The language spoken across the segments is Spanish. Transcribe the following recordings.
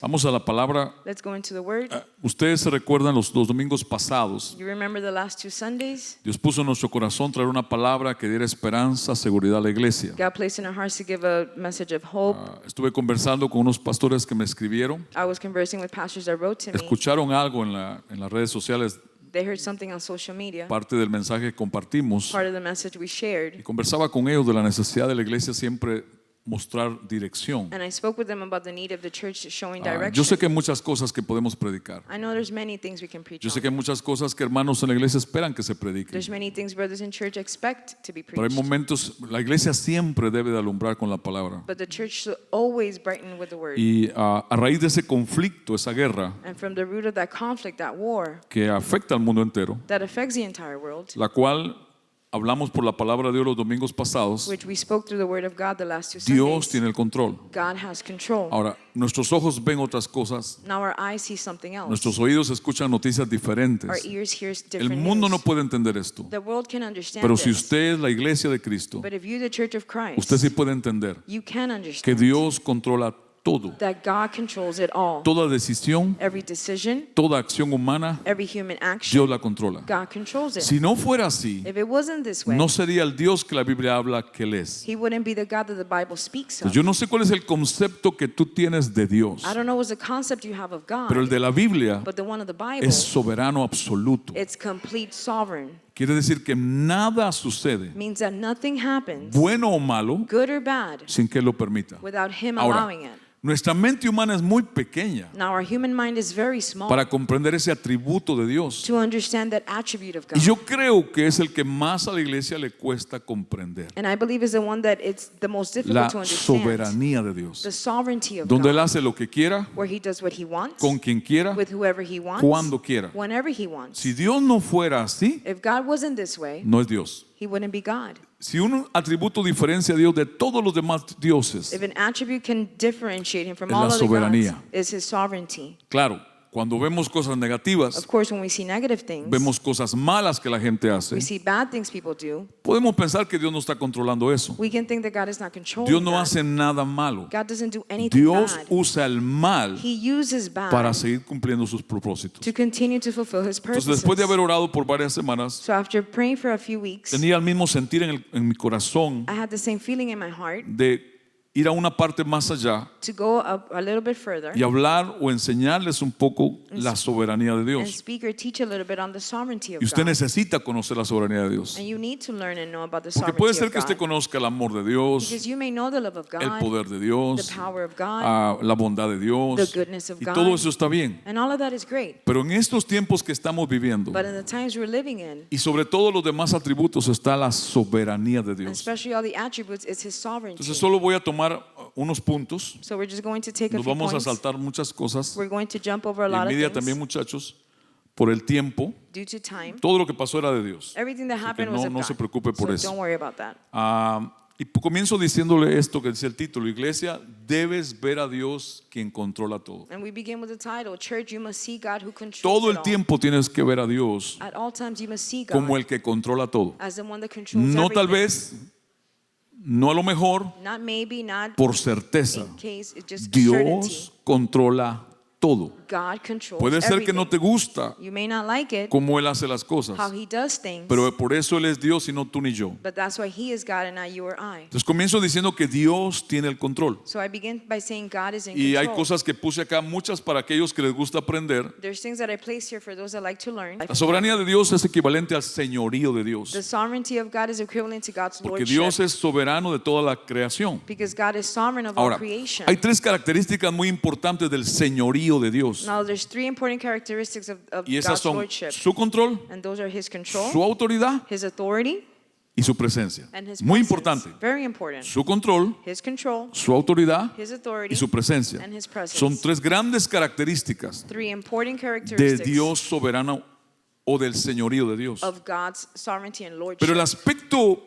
Vamos a la palabra. Let's go into the word. Ustedes se recuerdan los domingos pasados. You remember the last 2 Sundays? Dios puso en nuestro corazón traer una palabra que diera esperanza, seguridad a la iglesia. God placed in our hearts to give a message of hope. Estuve conversando con unos pastores que me escribieron. I was conversing with pastors that wrote to me. Escucharon algo en las redes sociales, They heard something on social media, parte del mensaje que compartimos. part of the message we Y shared. conversaba con ellos de la necesidad de la iglesia siempre mostrar dirección. And I spoke with them about the need of the church showing Yo direction. sé que hay muchas cosas que podemos predicar. I know there's many things we can preach Yo sé on. que hay muchas cosas que hermanos en la iglesia esperan que se prediquen. There's many things brothers in church expect to be Pero hay preached. momentos, la iglesia siempre debe de alumbrar con la palabra. But the church should always brighten with the word. Y a raíz de ese conflicto, esa guerra And from the root of that conflict, that war, que afecta al mundo entero, that affects the entire world, la cual hablamos por la palabra de Dios los domingos pasados, which we spoke through the word of God the last 2 Dios Sundays, tiene el control. God has control. Ahora, nuestros ojos ven otras cosas, Now our eyes see something else. nuestros oídos escuchan noticias Our diferentes. ears hear El different mundo no news. puede entender esto, The world can understand pero si this. usted es la iglesia de Cristo, But if you, the church of Christ, usted sí puede entender you can que understand Dios controla todo, that God controls it all. toda decisión, Every decision, toda acción humana, every human action, Dios la controla. God controls it. Si no fuera así, If it wasn't this way, no sería el Dios que la Biblia habla que Él es. He wouldn't be the God that the Bible speaks Pues of. yo no sé cuál es el concepto que tú tienes de Dios, I don't know what's the concept you have of God, pero el de la Biblia but the one of the Bible, es soberano absoluto. it's complete sovereign. Quiere decir que nada sucede, Means that nothing happens, bueno o malo, good or bad, sin que Él lo permita. without Him Ahora, allowing it. nuestra mente humana es muy pequeña Now our human mind is very small para comprender ese atributo de Dios. to understand that attribute of God. Y yo creo que es el que más a la iglesia le cuesta comprender. And I believe is the one that it's the most difficult La to understand. soberanía de Dios. The sovereignty of Donde Él God, hace lo que quiera, where He does what He wants, con quien quiera, with whoever He wants, cuando quiera. whenever He wants. Si Dios no fuera así, If God wasn't this way, no es Dios. He wouldn't be God. Si un atributo diferencia a Dios de todos los demás dioses, If an attribute can differentiate Him from Es all la other gods, soberanía. is His sovereignty. claro, cuando vemos cosas negativas, Of course, when we see negative things, vemos cosas malas que la gente hace, we see bad things people do, podemos pensar que Dios no está controlando eso. we can think that God is not controlling Dios no that. hace nada malo. God doesn't do anything Dios bad. usa el mal He uses bad para seguir cumpliendo sus propósitos. to continue to fulfill His Entonces, purposes. después de haber orado por varias semanas, So after praying for a few weeks, tenía el mismo sentir en mi corazón I had the same feeling in my heart de ir a una parte más allá to go a little bit further y hablar o enseñarles un poco la soberanía de and Dios. speak or teach a little bit on the sovereignty of Y usted God. necesita conocer la soberanía de Dios. And you need to learn and know about the Porque puede sovereignty ser of que usted God. conozca el amor de Dios, Because you may know the love of el God, poder de the Dios, power of God, la bondad de Dios, the goodness of y God. todo eso está bien. and all of that is great. Pero en estos tiempos que estamos viviendo, But in the times we're living in, y sobre todo los demás atributos, está la soberanía de and Dios. especially all the attributes, it's His sovereignty. Entonces solo voy a tomar unos puntos. So we're just going to take a Nos few vamos a points. saltar muchas cosas. We're going to jump over a Y lot en of media things también, muchachos, por el tiempo. due to time. Todo lo que pasó era de Dios. Everything that Así que happened was of no God. se preocupe por so eso. don't worry about that. Y comienzo diciéndole esto que dice el título: Iglesia, debes ver a Dios quien controla todo. And we begin with the title, Church, you must see God who controls Todo it el all. tiempo tienes que ver a Dios At all times you must see God como el que controla todo. as the one that controls No everything. tal vez, no a lo mejor, Not maybe, not por certeza. in case, it's just Dios certainty. controla todo. God controls Puede ser que no te everything. gusta You may not like it, cómo Él hace las cosas, how He does things, pero por eso Él es Dios y no tú ni yo. but that's why He is God and not you or I. Entonces comienzo diciendo que Dios tiene el control. So I begin by saying God is in Y hay control. cosas que puse acá, muchas para aquellos que les gusta aprender. There's things that I place here for those that like to learn. La soberanía de Dios es equivalente al señorío de Dios, The sovereignty of God is equivalent to God's porque lordship. Dios es soberano de toda la creación. Because God is sovereign of all Ahora, creation. hay tres características muy importantes del señorío de Dios. Now there's 3 important characteristics of Y esas God's son lordship. su control, And those are His control, su autoridad His authority, y su presencia. and His Muy presence. importante. Very important. Su control, His control, su autoridad His authority, y su presencia. and His presence. Son tres grandes características 3 important de characteristics Dios soberano o del señorío de Dios. of God's sovereignty and lordship. Pero el aspecto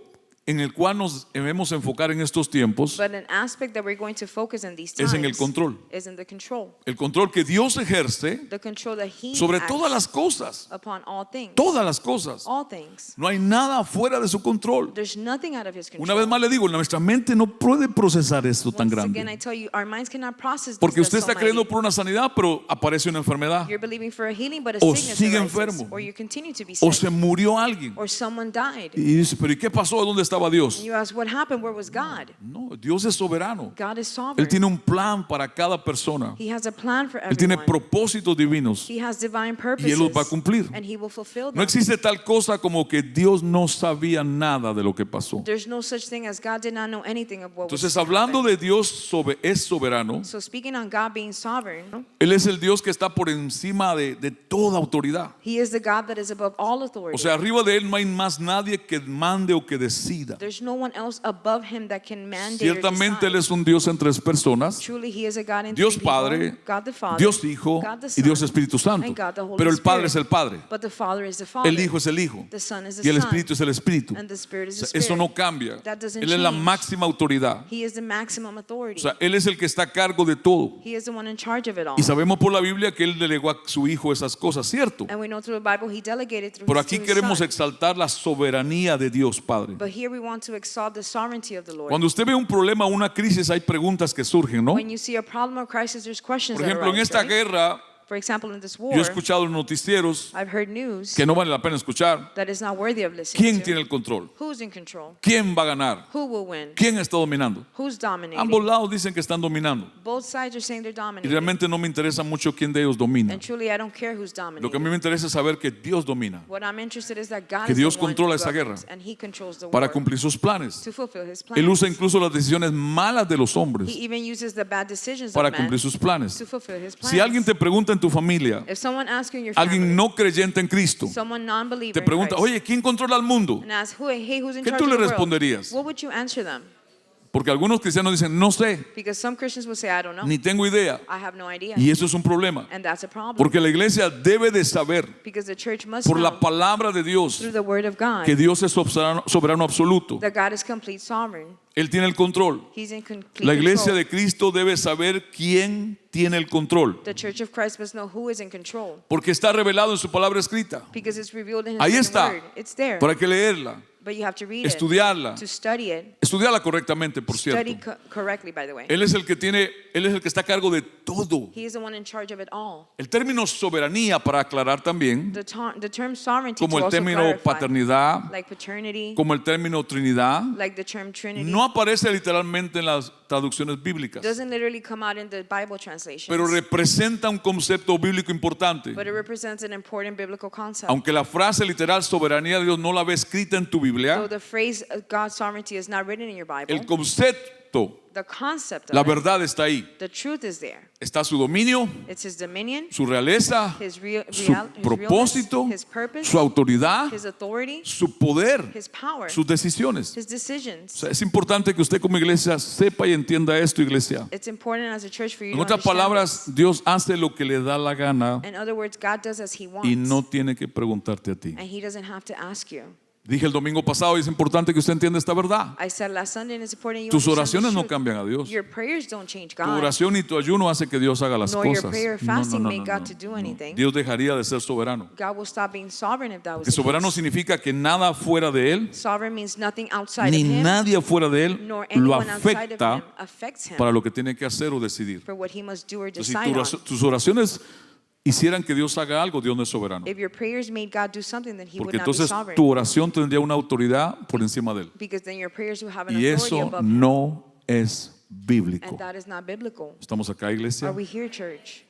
en el cual nos debemos enfocar en estos tiempos But an aspect that we're going to focus in these es en el times control. is in the control. El control que Dios ejerce The control that He sobre acts todas las cosas. upon all things. Todas las cosas. All things. No hay nada fuera de su control. There's nothing out of His control. Una vez más le digo, nuestra mente no puede procesar esto tan Once again, I grande. tell you, our minds cannot process this. Porque usted that's so está creyendo mighty. por una sanidad, pero aparece una enfermedad. You're believing for a healing, but a O sickness sigue arises, enfermo. or you continue to be O sick, se murió alguien. or someone died. Y dice, pero ¿y qué pasó? ¿Dónde estaba Dios? And you ask, what happened? Where was God? No, Dios es soberano. God is Él sovereign. tiene un plan para cada persona. He has a plan for Él tiene everyone. propósitos divinos. He has divine Y purposes. Él los va a cumplir. And He will fulfill them. No existe tal cosa como que Dios no sabía nada de lo que pasó. There's no such thing as God did not know anything of what was Entonces, to hablando happen. de Dios es soberano, So speaking on God being sovereign, Él es el Dios que está por encima de toda autoridad. He is the God that is above all authority. O sea, arriba de Él no hay más nadie que mande o que decida. There's no one else above Him that can mandate Ciertamente or Él decide. es un Dios en tres personas. Truly, He is a God in Dios three people. Padre, God the Father, Dios Hijo God the y Son, Dios Espíritu Santo. and God the Holy Pero el Padre es Spirit. el Padre. But the Father is the Father. El Hijo es el Hijo. The Son is Y the el Son. Espíritu es el Espíritu. And the Spirit is O the sea, Spirit. eso no cambia. That doesn't Él es la change. máxima autoridad. He is the maximum O authority. sea, Él es el que está a cargo de todo. He is the one in charge of it all. Y sabemos por la Biblia que Él delegó a su Hijo esas cosas, ¿cierto? And we know through the Bible He delegated through Pero His, aquí to His queremos Son. exaltar la soberanía de Dios Padre. But here we want to exalt the sovereignty of the Lord. Cuando usted ve un problema o una crisis, hay preguntas que surgen, ¿no? When you see a problem or crisis, there's questions Por that ejemplo, en arise, esta right? guerra, For example, in this war, yo he escuchado en noticieros I've heard news que no vale la pena escuchar. that is not worthy of listening ¿Quién to. tiene el control? Who's in control? ¿Quién va a ganar? Who will win? ¿Quién está dominando? Who's dominating? Ambos lados dicen que están dominando. Both sides are saying they're Y dominating. realmente no me interesa mucho quién de ellos domina. And truly, I don't care who's Lo que a mí dominating. me interesa es saber que Dios domina What I'm interested is that God Que is Dios the one controla who esa governs, guerra and He controls the para war cumplir sus planes. to fulfill His Él usa plans. incluso las decisiones malas de los hombres He even uses the bad decisions para of man cumplir sus planes. to fulfill His plans. Si alguien te pregunta en tu familia, If someone asks you in your alguien family, no creyente en Cristo, someone non-believer te in pregunta, Christ, oye, ¿quién controla el mundo? and asks, hey, who's in ¿Qué charge tú of le the world? responderías? What would you answer them? Porque algunos cristianos dicen, no sé, Because some Christians will say, I don't know. ni tengo idea. I have no idea. Y eso es un problema. And that's a problem. Porque la iglesia debe de saber Because the church must por know la palabra de Dios through the word of God que Dios es soberano absoluto. that God is complete sovereign. Él tiene el control. He's in complete La iglesia control. de Cristo debe saber quién tiene el control. The church of Christ must know who is in control. Porque está revelado en su palabra escrita. Because it's revealed in His Ahí written está. word. It's there. Pero hay que leerla, But you have to read estudiarla, it, to study it, estudiarla correctamente, por study cierto. correctly, by the way. Él es el que está a cargo de todo. He is the one in charge of it all. El término soberanía, para aclarar también, The term sovereignty como to el also término clarify, paternidad, like paternity, como el término Trinidad, like the term Trinity, no aparece literalmente en las traducciones bíblicas, doesn't literally come out in the Bible translations, pero representa un concepto bíblico importante. but it represents an important biblical concept. Aunque la frase literal soberanía de Dios no la ve escrita en tu So Biblia, the phrase God's sovereignty is not written in your Bible. el concepto, The concept of la it, verdad está ahí. the truth is there. Está su dominio, It's His dominion, su realeza, His su propósito, His purpose, su autoridad, His authority, su poder, His power, sus decisiones. His decisions. O sea, es importante que usted como iglesia sepa y entienda esto, iglesia. It's important as a church for you En to otras understand palabras, Dios hace lo que le da la gana this. In other words, God does as He wants, y no tiene que preguntarte a ti. and He doesn't have to ask you. Dije el domingo pasado y es importante que usted entienda esta verdad. I said last Sunday, and it's important you Tus understand oraciones this no truth. cambian a Dios. Your prayers don't change Tu God. oración y tu ayuno hace que Dios haga las Nor your cosas. prayer or fasting make God to do anything. Dios dejaría de ser soberano. God will stop being sovereign if that was Que the soberano case. significa que nada fuera de Él, Sovereign means nothing outside ni of Him, nadie fuera de Él, nor lo anyone outside of Him afecta affects Him para lo que tiene que hacer o decidir. for what He must do or Entonces, si decide on. tus oraciones hicieran que Dios haga algo, Dios no es soberano. If your prayers made God do something, then He would Porque not be entonces sovereign. tu oración tendría una autoridad por encima de Él. Because then your prayers will have an Y authority eso above Him. no es bíblico. And that is not biblical. ¿Estamos acá, Are iglesia? we here, church?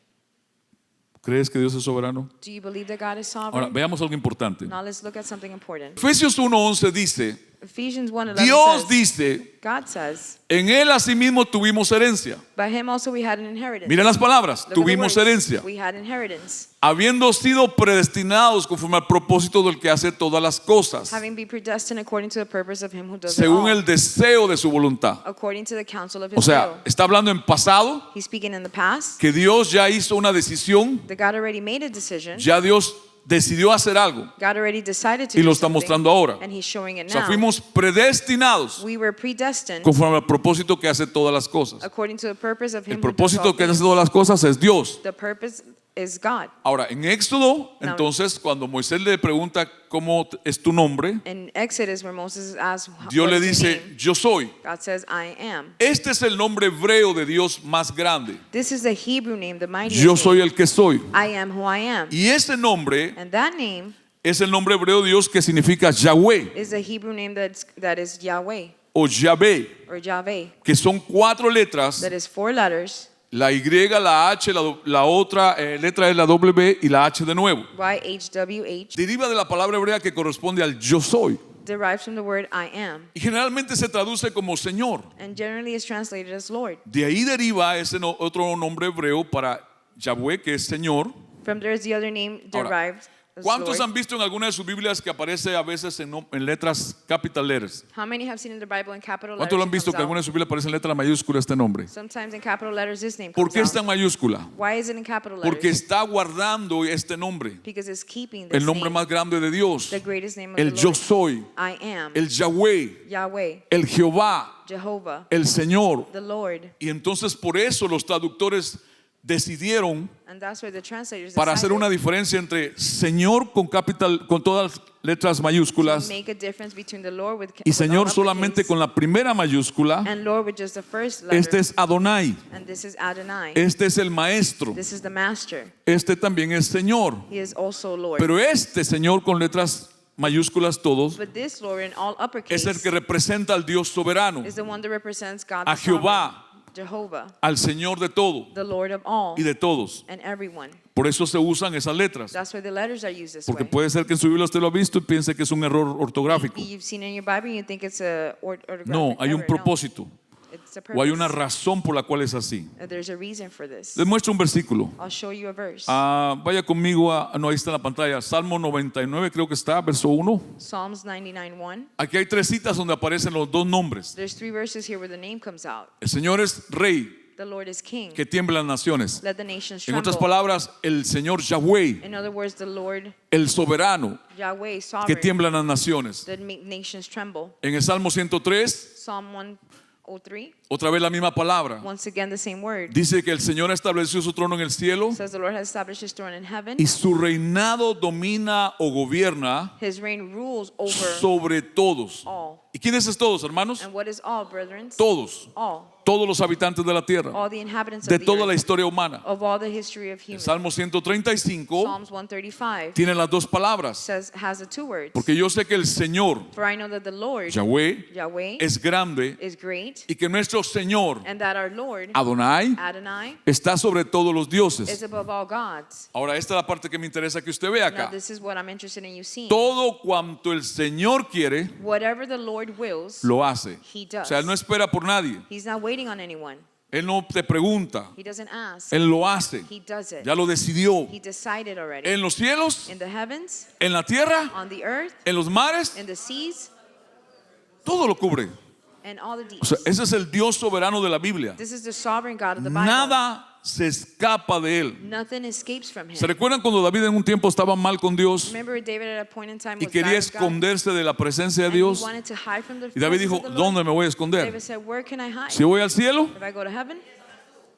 ¿Crees que Dios es soberano? Do you believe that God is Ahora, sovereign? veamos algo importante. Now let's look at something important. Efesios 1:11 dice, Ephesians 1:11 Dios says, dice, God says, en Él asimismo tuvimos herencia. by Him also we had an inheritance. Miren las palabras, Look at the tuvimos words. herencia. We had inheritance. Habiendo sido predestinados conforme al propósito del que hace todas las cosas, Having been predestined according to the purpose of Him who does it según all. el deseo de su voluntad. According to the counsel of O His sea, will. está hablando en pasado, He's speaking in the past. que Dios ya hizo una decisión, That God already made a decision. ya Dios decidió hacer algo God already decided to y do lo está something, mostrando ahora. and He's showing it O sea, now. fuimos predestinados We were predestined conforme al propósito que hace todas las cosas. according to the purpose of Him El who does all propósito que hace things. todas las cosas es Dios. The purpose is God. Ahora, en Éxodo, entonces, cuando Moisés le pregunta cómo es tu nombre, In Exodus, where Moses asks, Dios what le is your dice, name? yo soy. God says, I am. Este es el nombre hebreo de Dios más grande. This is the Hebrew name, the mighty Yo soy name. el que soy. I am who I am. Y ese nombre And that name es el nombre hebreo de Dios que significa Yahweh is the Hebrew name that is Yahweh o Yahvé, or Yahweh. que son 4 letras. That is 4 letters, La Y, la H, la otra letra es la W y la H de nuevo. YHWH, Deriva de la palabra hebrea que corresponde al yo soy. derives from the word I am, Y generalmente se traduce como Señor. and generally is translated as Lord. De ahí deriva ese otro nombre hebreo para Yahweh, que es Señor. From there is the other name Ahora, derived as ¿cuántos Lord. han visto en alguna de sus Biblias que aparece a veces en letras capital letters? How many have seen in the Bible in capital ¿Cuántos letters? lo han it visto comes que en alguna de out? sus Biblias aparece en letra mayúscula este nombre? Sometimes in capital letters this name ¿Por comes qué está out. en mayúscula? Why is it in capital Porque letters? está guardando este nombre, Because it's keeping this el nombre name, más grande de Dios, the greatest name of el the yo Lord. soy, I am, el Yahweh, Yahweh, el Jehová, Jehovah, el Señor. the Lord. Y entonces por eso los traductores decidieron And that's where the translators para hacer decided una diferencia entre Señor con capital, con todas las letras to mayúsculas make a difference between the Lord with y with all Señor solamente uppercase con la primera mayúscula. and Lord with just the first letter. Este es Adonai, And this is Adonai. este es el maestro, This is the master. este también es Señor. He is also Lord. Pero este Señor con letras mayúsculas todos But this Lord in all es uppercase el que representa al Dios soberano, is the one that represents God a the Jehová, sovereign, Jehovah, al Señor de todo the Lord of all y de todos. and everyone. Por eso se usan esas letras. That's why the letters are used this Porque way. puede ser que en su Biblia usted lo ha visto y piense que es un error ortográfico. You've seen it in your Bible and you think it's a orthographic No, hay un error. propósito It's a o hay una purpose. razón por la cual es así. There's a reason for this. Les muestro un versículo. I'll show you a verse. Vaya conmigo no, ahí está en la pantalla. Salmo 99 creo que está, verso 1. Psalms 99:1. Aquí hay 3 citas donde aparecen los 2 nombres. There's 3 verses here where the name comes out. El Señor es rey The Lord is king. que tiembla las naciones. Let the nations En otras tremble. palabras, el Señor Yahweh, In other words, the Lord el soberano Yahweh, que sovereign, tiembla las naciones. that make nations tremble. En el Salmo 103, Psalm 103. otra vez la misma palabra. Once again, the same word. Dice que el Señor estableció su trono en el cielo Says the Lord has established His throne in heaven. y su reinado domina o gobierna His reign rules over sobre todos. all. ¿Y quiénes es todos, hermanos? And what is all, brethren? Todos. All. Todos los habitantes de la tierra, All the inhabitants de of the toda la earth. historia humana. Of all the history of El humans. Salmo 135 Psalms 135 tiene las 2 palabras. has the 2 words. Porque yo sé que el Señor, For I know that the Lord, Yahweh, Yahweh, es grande is great, y que nuestro Señor, and that our Lord, Adonai, Adonai, está sobre todos los is dioses. above all gods. Ahora, esta es la parte que me interesa que usted vea Now acá. this is what I'm interested in you seeing. Todo cuanto el Señor quiere, Whatever the Lord wills, lo hace. He O does. sea, Él no espera por nadie. He's not waiting on anyone. Él no te pregunta. He doesn't ask. Él lo hace. He does it. Ya lo decidió. He decided already. En los cielos, In the heavens, en la tierra, on the earth, en los mares, in the seas, todo lo cubre. and all the O deeps. sea, ese es el Dios soberano de la Biblia. This is the sovereign God of the Bible. Nada se escapa de Él. Nothing escapes from Him. ¿Se recuerdan cuando David en un tiempo estaba mal con Dios Remember David at a point in time y was quería bad with God, esconderse de la presencia de and he Dios? wanted to hide from the Y David presence dijo, of the Lord? ¿dónde me voy a esconder? David said, where can I hide? ¿Si voy al cielo? If I go to heaven?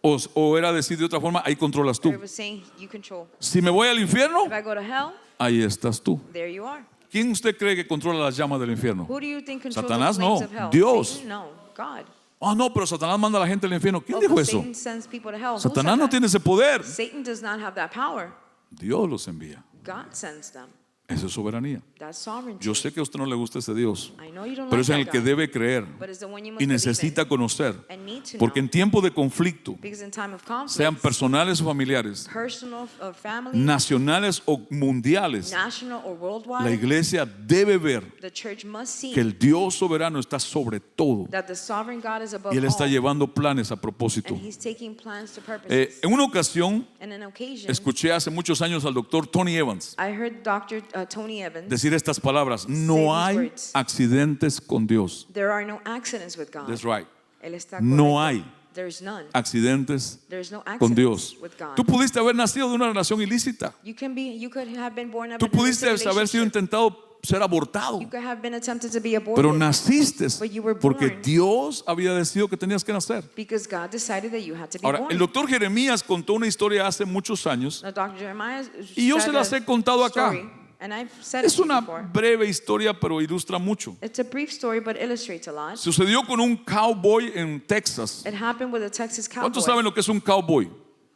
O era decir de otra forma, ahí controlas Or tú. it was saying, you control. Si me voy al infierno, If I go to hell, ahí estás tú. there you are. ¿Quién usted cree que controla las llamas del infierno? Who do you think controls Satanás, the flames no. of hell? Dios. Satan? No, God. Ah, no, pero Satanás manda a la gente al infierno. ¿Quién Oh, dijo but eso? Satan sends people to hell. Who Satanás said no that? tiene ese poder. Satan does not have that power. Dios los envía. God sends them. Eso es soberanía. That's sovereignty. Yo sé que a usted no le gusta ese Dios, I know you don't pero like es en el that que God, debe creer but it's the one you y must believe necesita in conocer. and need to Porque know. en tiempos de conflicto, Because in time of conflict, sean personales o familiares, personal or family, nacionales o mundiales, national or la worldwide, iglesia debe ver the church must see que el Dios soberano está sobre todo that the sovereign God is above y Él está all, llevando planes a propósito. and He's taking plans to purposes. En una ocasión, And an occasion, escuché hace muchos años al doctor Tony Evans I heard Dr. Tony Evans decir estas palabras: Say no these hay words. accidentes con Dios. There are no accidents with God. That's right. Él está No correcto. hay. There's none. accidentes There's no con accidents Dios. with God. Tú pudiste haber nacido de una relación ilícita. You could have been born of Tú an pudiste illicit haber sido relationship. intentado ser abortado. You could have been attempted to be aborted. Pero naciste But you were porque born. Dios había decidido que tenías que nacer. Because God decided that you had to be Ahora, born. el doctor Jeremías contó una historia hace muchos años. Now, Dr. Jeremiah Y yo said se las a he contado acá. story, and I've said it Es to you una before. breve historia, pero ilustra mucho. It's a brief story, but illustrates a lot. Sucedió con un cowboy en Texas. It happened with a Texas cowboy. ¿Cuántos saben lo que es un cowboy?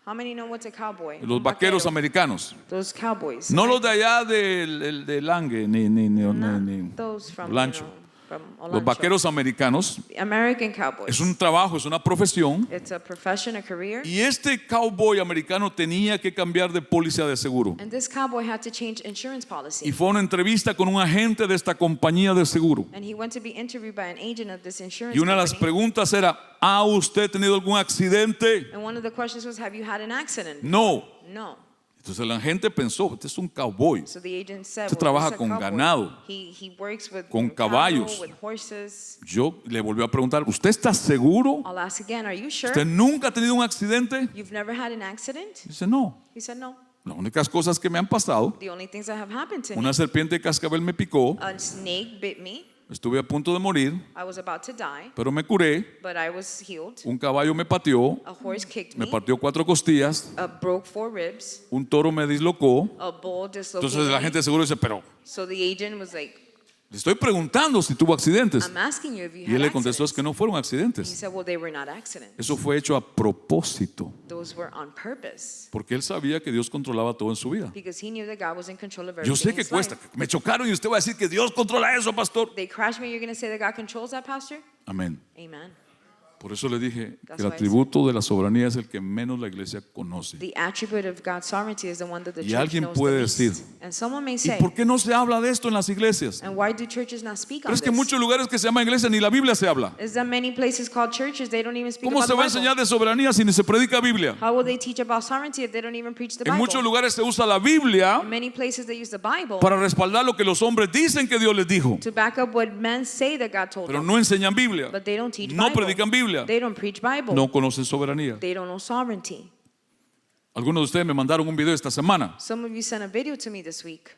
How many know what's a cowboy? Los Un vaqueros vaquero. americanos. Those cowboys. No los de allá de Lange, ni Not those from, Lancho. from Los Olancho. vaqueros americanos. The American cowboys. Es un trabajo, es una profesión. It's a profession, a career. Y este cowboy americano tenía que cambiar de póliza de seguro. And this cowboy had to change insurance Y policy. fue a una entrevista con un agente de esta compañía de seguro. And he went to be interviewed by an agent of this insurance Y una de las company. preguntas era, ¿ha usted tenido algún accidente? And one of the questions was, have you had an accident? No. No. Entonces la gente pensó, este es un cowboy. So the agent said, Usted well, trabaja he's a con cowboy. ganado, He works with con cattle, caballos. with horses. Yo le volví a preguntar, ¿usted está seguro? I'll ask again, are you sure? ¿Usted nunca ha tenido un accidente? You've never had an accident? Dice, no. He said, no. Las únicas cosas que me han pasado, The only things that have happened to una me, serpiente de cascabel me picó, a snake bit me. estuve a punto de morir, I was about to die, pero me curé, but I was healed. un caballo me pateó, A horse kicked me me. partió 4 costillas, Broke 4 ribs. un toro me dislocó. A bull dislocated Entonces la me. gente de seguro dice, pero So the agent was like, le estoy preguntando si tuvo accidentes. I'm asking you if you Y él had le contestó, es accidents. que no fueron He accidentes. said, well, they were not accidents. Eso fue hecho a propósito, Those were on purpose. porque él sabía que Dios controlaba todo en su vida. Because he knew that God was in control of Yo everything sé in que his cuesta, life. me chocaron y usted va a decir que Dios controla eso, pastor. They crashed me, you're going to say that God controls that, Pastor? Amén. Amen. Por eso le dije That's que el why I atributo de la soberanía es el que menos la iglesia conoce. The attribute of God's sovereignty is the one that the Y church alguien knows puede the least. decir, And someone may ¿Y say, por qué no se habla de esto en las iglesias? and why do churches not speak Pero on es que en this? muchos lugares que se llaman iglesia ni la Biblia se habla. Is that many places called churches, they don't even speak ¿Cómo about se the va a Bible? enseñar de soberanía si ni se predica Biblia? How will they teach about sovereignty if they don't even preach the En Bible? muchos lugares se usa la Biblia In many places they use the Bible para respaldar lo que los hombres dicen que Dios les dijo, to back up what men say that God told pero them. no enseñan Biblia, But they don't teach no Bible. predican Biblia, They don't preach Bible. no conocen soberanía. They don't know sovereignty. Algunos de ustedes me mandaron un video esta semana, Some of you sent a video to me this week.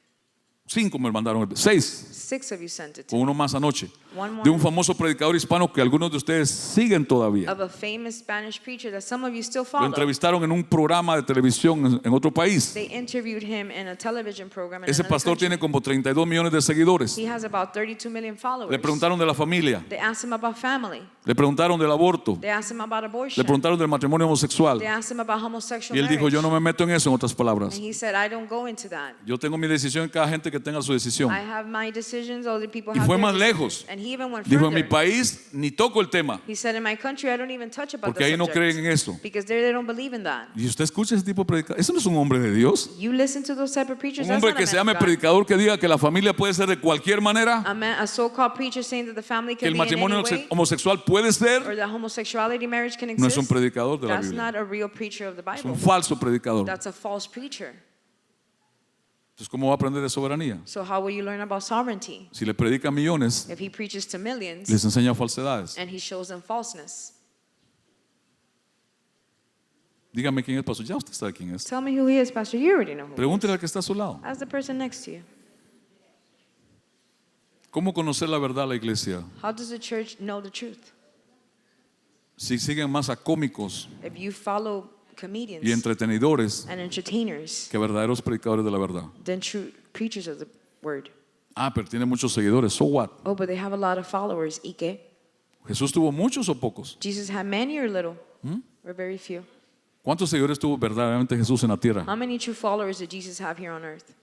5 me mandaron, 6, 6 of you sent it to con me. uno más anoche, One more de un famoso predicador hispano que algunos de ustedes siguen todavía. of a famous Spanish preacher that some of you still Lo follow. entrevistaron en un programa de televisión en otro país. They interviewed him in a television program in Ese another pastor country. tiene como 32 millones de seguidores. He has about 32 million followers. Le preguntaron de la familia, They asked him about family. le preguntaron del aborto, They asked him about le abortion. preguntaron del matrimonio homosexual. They asked him about homosexual Y él dijo, marriage. yo no me meto en eso, en otras palabras. And he said, I don't go into that. Yo tengo mi decisión, cada gente que tenga su decisión. I have my decisions, other people Y have fue their más decisions. lejos. And he even went Dijo, en mi further. país ni toco el tema, He said, in my country, I don't even touch about porque the ahí no subject. creen en eso. Because there they don't believe in that. Y usted escucha ese tipo de predicador. Eso no es un hombre de Dios. You listen to those type of preachers, Un that's hombre not a que se man llame of God. predicador que diga que la familia puede ser de cualquier manera, A so-called preacher saying that the family que can el be in any matrimonio way, homosexual puede ser, or that homosexuality marriage can no es un exist. predicador de la That's Biblia. not a real preacher of the Es Bible. un falso predicador. That's a false preacher. Entonces, ¿cómo va a aprender de soberanía? So how will you learn about sovereignty? Si le predica a millones, If he preaches to millions les enseña falsedades. and he shows them falseness. Dígame quién es, pastor. Ya usted sabe quién es. Tell me who he is, Pastor. You already know who. Pregúntele al que está a su lado. Ask the person next to you. ¿Cómo conocer la verdad la iglesia? How does the church know the truth? Si siguen más a cómicos If you follow comedians y entretenidores and entertainers que verdaderos predicadores de la verdad. than true preachers of the word. Ah, pero tiene muchos seguidores. So what? Oh, but they have a lot of followers. ¿Y qué? ¿Jesús tuvo muchos o pocos? Jesus had many or little? Or very few? ¿Cuántos seguidores tuvo verdaderamente Jesús en la tierra? How many true followers did Jesus have here on earth?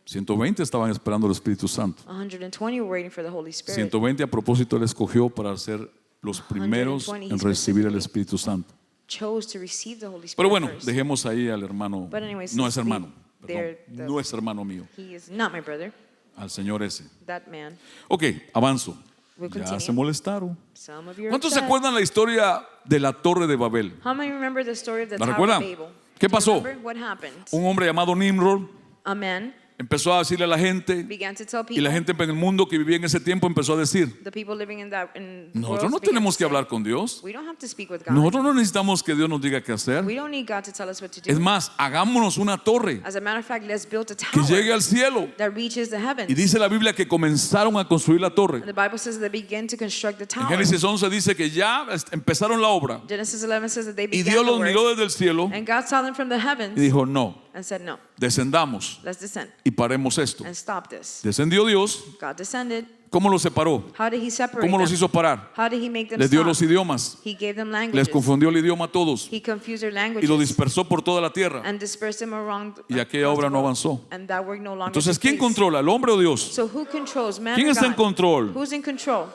120 estaban esperando el Espíritu Santo. 120 were waiting for the Holy Spirit. 120 a propósito él escogió para ser los primeros 120 en recibir el Espíritu Santo. Chose to receive the Holy Spirit Pero bueno, first. dejemos ahí al hermano. But anyways, No let's es hermano. leave there Perdón, the- no es hermano mío. He is not my brother, Al Señor ese. that man. Ok, avanzo. We'll Ya continue. se molestaron. Some of you are ¿Cuántos se upset. acuerdan la historia de la Torre de Babel? How many remember the story of the ¿La Tower recuerdan? of Babel? ¿Qué Do you pasó? remember what happened? Un hombre llamado Nimrod A man empezó a decirle a la gente, began to tell y la people, gente en el mundo que vivía en ese tiempo empezó a decir, the people living in nosotros worlds no began tenemos to que say, hablar con Dios. we don't have to speak with God. Nosotros no necesitamos que Dios nos diga qué hacer. We don't need God to tell us what to do. Es más, hagámonos una torre As a matter of fact, let's build a que tower llegue al cielo. that reaches the heavens. Y dice la Biblia que comenzaron a construir la torre. And the Bible says that they began to construct the En tower. Génesis 11 dice que ya empezaron la obra. Genesis 11 says that they Y began Dios the los work, miró desde el cielo and God saw them from the heavens y dijo, no, and said, no, descendamos let's descend y paremos esto. and stop this. Descendió Dios. God descended. ¿Cómo los separó? How did he separate ¿Cómo los them? hizo parar? How did he make them Les dio stop? los idiomas. He gave them Les languages. confundió el idioma a todos. He confused their Y languages los dispersó por toda la tierra. and dispersed them around. Y aquella across obra the no world. avanzó. And that work no longer Entonces, took ¿quién place. controla? ¿El hombre o Dios? So who controls, man ¿Quién or está en God? control? Who's in control?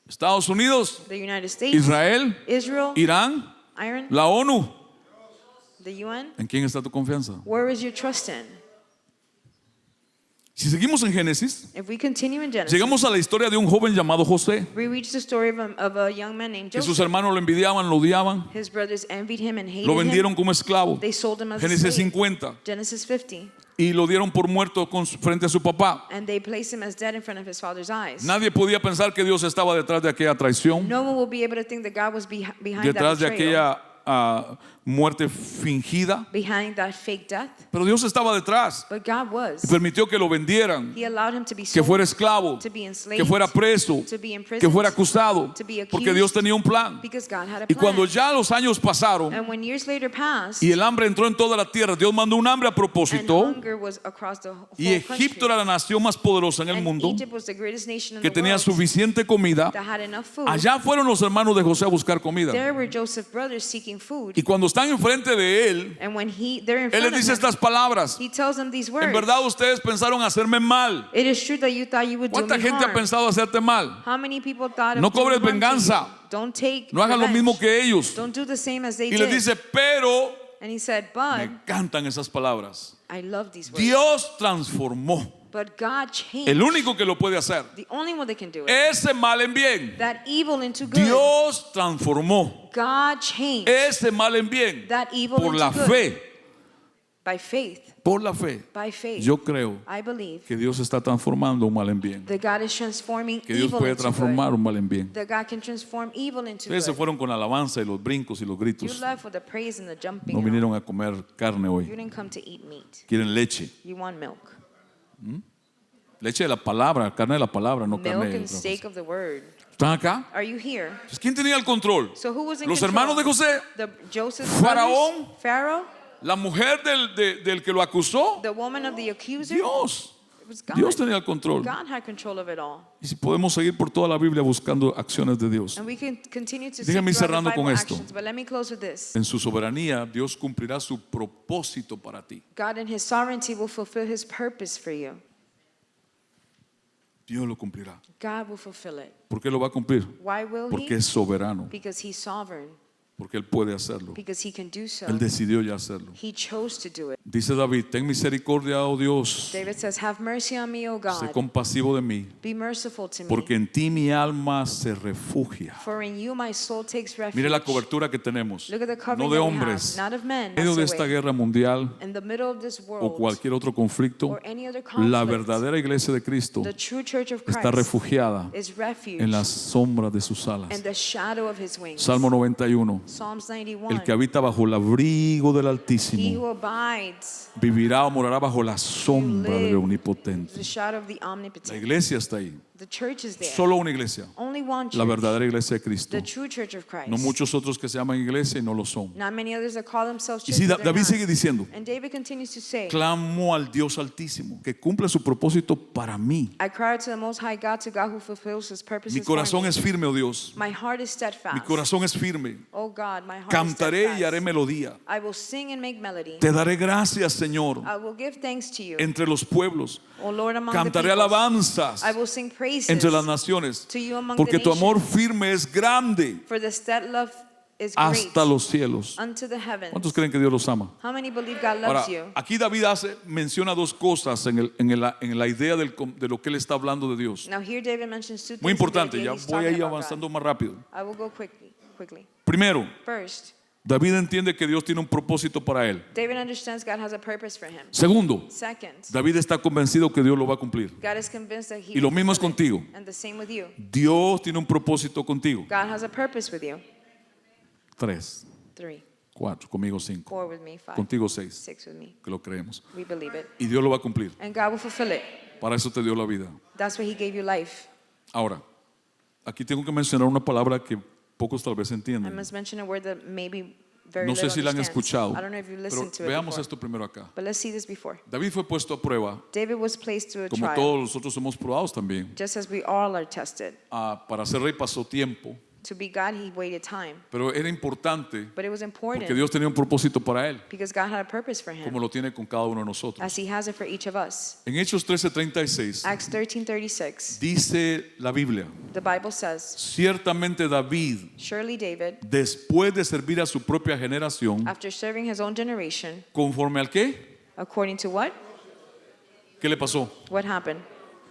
Estados Unidos, The United States, Israel, Israel, Irán, Iran, la ONU. the UN. ¿En quién está tu confianza? Where is your trust in? Si seguimos en Génesis, If we continue in Genesis, llegamos a la historia de un joven llamado José, we reach the story of a young man named que sus Joseph. hermanos lo envidiaban, lo odiaban, His brothers envied him and hated lo him. vendieron como esclavo. They sold him as a Génesis slave. 50. Genesis 50. Y lo dieron por muerto frente a su papá. And they placed him as dead in front of his father's eyes. Nadie podía pensar que Dios estaba detrás de aquella traición, No one will be able to think that God was behind detrás that de betrayal, aquella muerte fingida. behind that fake death. Pero Dios estaba detrás But God y was. permitió que lo vendieran, He allowed him to be que sold, fuera esclavo, to be enslaved, que fuera preso, to be imprisoned, que fuera acusado, to be accused, porque Dios tenía un plan. because God had a Y plan. cuando ya los años pasaron And when years later passed, y el hambre entró en toda la tierra, Dios mandó un hambre a and propósito, hunger was across the whole y Egipto country, era la nación más poderosa en el and mundo, Egypt was the greatest nation in que the tenía world suficiente comida. that had enough food. Allá fueron los hermanos de José a buscar comida. There were Joseph's brothers seeking food, Y cuando están enfrente de él, and when they're in él front les dice of him, estas palabras: he tells them these words. en verdad ustedes pensaron hacerme mal. It is true that you thought you would do ¿Cuánta me gente ha harm. pensado hacerte mal? How many people thought of No doing cobres harm to venganza. you? Don't take No hagan lo revenge. mismo que ellos. Don't do the same as they Y les did. dice, pero And he said, me but encantan esas palabras. I love these words. Dios transformó. But God changed. El único que lo puede hacer. The only one that can do it. Ese mal en bien. That evil into good. Dios transformó God changed ese mal en bien that evil por into la good. fe. By faith. Por la fe. By faith. Yo creo I believe que Dios está transformando un mal en bien. that God is transforming Que Dios evil puede into transformar good. un mal en bien. That God can transform evil into Ustedes se good. fueron con la alabanza y los brincos y los You gritos. left with the praise and the jumping. No and all. vinieron a comer carne You hoy. didn't come to eat meat. Quieren leche. You want milk. Leche de la palabra, carne de la palabra, no carne Milk de and otra steak cosa. of the word. ¿Están acá? Are you here? Entonces, ¿quién tenía el control? So who was in Los control? hermanos de José, The Joseph's Faraón, brothers, Pharaoh, la mujer del que lo acusó. the woman of the accuser. Dios. It was God. Dios tenía el control. God had control of it all. Y si podemos seguir por toda la Biblia buscando acciones de Dios. And we can continue to see Déjame ir throughout cerrando the con Bible esto. actions, but let me close with this. En su soberanía, Dios cumplirá su propósito para ti. God in his sovereignty will fulfill his purpose for you. Dios lo cumplirá. God will fulfill it. ¿Por qué lo va a cumplir? Why will Porque he? es soberano. Because he's sovereign. Porque Él puede hacerlo. Because he can do so. Él decidió ya hacerlo. He chose to do it. Dice David, ten misericordia, oh Dios. David says, have mercy on me, O Sé God. compasivo de mí. Be merciful to me. Porque en ti mi alma se refugia. For in you my soul takes refuge. Mire la cobertura que tenemos. Look at the covering No de that we hombres. have, not of men. En medio That's de the esta way. guerra mundial In the middle of this world, o cualquier otro conflicto, or any other conflict, la verdadera iglesia de Cristo the true church of está Christ refugiada is refuge en la sombra de sus alas. in the shadow of his wings. Salmo 91. Psalms 91. El que habita bajo el abrigo del He Altísimo who abides vivirá o morará bajo la sombra del the Omnipotente. shadow of the La omnipotent. iglesia está ahí. The church is there. Solo una iglesia. Only one La church. verdadera iglesia de Cristo. The true church of Christ. No muchos otros que se llaman iglesia y no lo son. Not many others that call themselves Y church. sí, but they're David not. sigue diciendo, And David continues to say, clamo al Dios Altísimo que cumple su propósito para mí. I cry to the Most High God, to God who fulfills his purposes Mi for corazón me. es firme, oh Dios. My heart is steadfast. Mi corazón es firme. Oh God, my heart Cantaré is y steadfast. haré melodía. I will sing and make melody. Te daré gracias, Señor, I will give thanks to you. entre los pueblos. O Lord, among Cantaré the peoples. alabanzas I will sing praises entre las naciones. to you among Porque the tu amor nations. firme es grande For the stead love is great hasta los cielos. unto the heavens. ¿Cuántos creen que Dios los ama? How many believe God Ahora, loves you? aquí David menciona dos cosas en la idea de lo que él está hablando de Dios. Now here David mentions two things. Muy in the importante, idea ya he's voy a talking ir about avanzando God. más rápido. I will go quickly. Primero, First, David entiende que Dios tiene un propósito para él. David understands God has a purpose for him. Segundo, Second, David está convencido que Dios lo va a cumplir. God is convinced that he Y lo will mismo es fulfill it. contigo. And the same with you. Dios tiene un propósito contigo. God has a purpose with you. 3, 3, 4, conmigo 5, 4 with me, 5, contigo 6, 6 with me. que lo creemos. We believe it. Y Dios lo va a cumplir. And God will fulfill it. Para eso te dio la vida. That's why he gave you life. Ahora, aquí tengo que mencionar una palabra que pocos tal vez I entienden. must mention a word that maybe very No sé little si la han understands. escuchado, I don't know if you pero listened to it veamos before. esto primero acá. But let's see this before. David fue puesto a prueba, David was placed to a como trial. todos nosotros somos probados también. Just as we all are tested. Para ser rey pasó tiempo, To be God, he waited time. pero era importante But it was important porque Dios tenía un propósito para él, because God had a purpose for him, como lo tiene con cada uno de nosotros. as he has it for each of us. En Hechos 13:36 Acts 13:36, dice la Biblia, the Bible says, ciertamente David, surely David, después de servir a su propia generación, after serving his own generation, conforme al qué, according to what? ¿qué le pasó? What happened?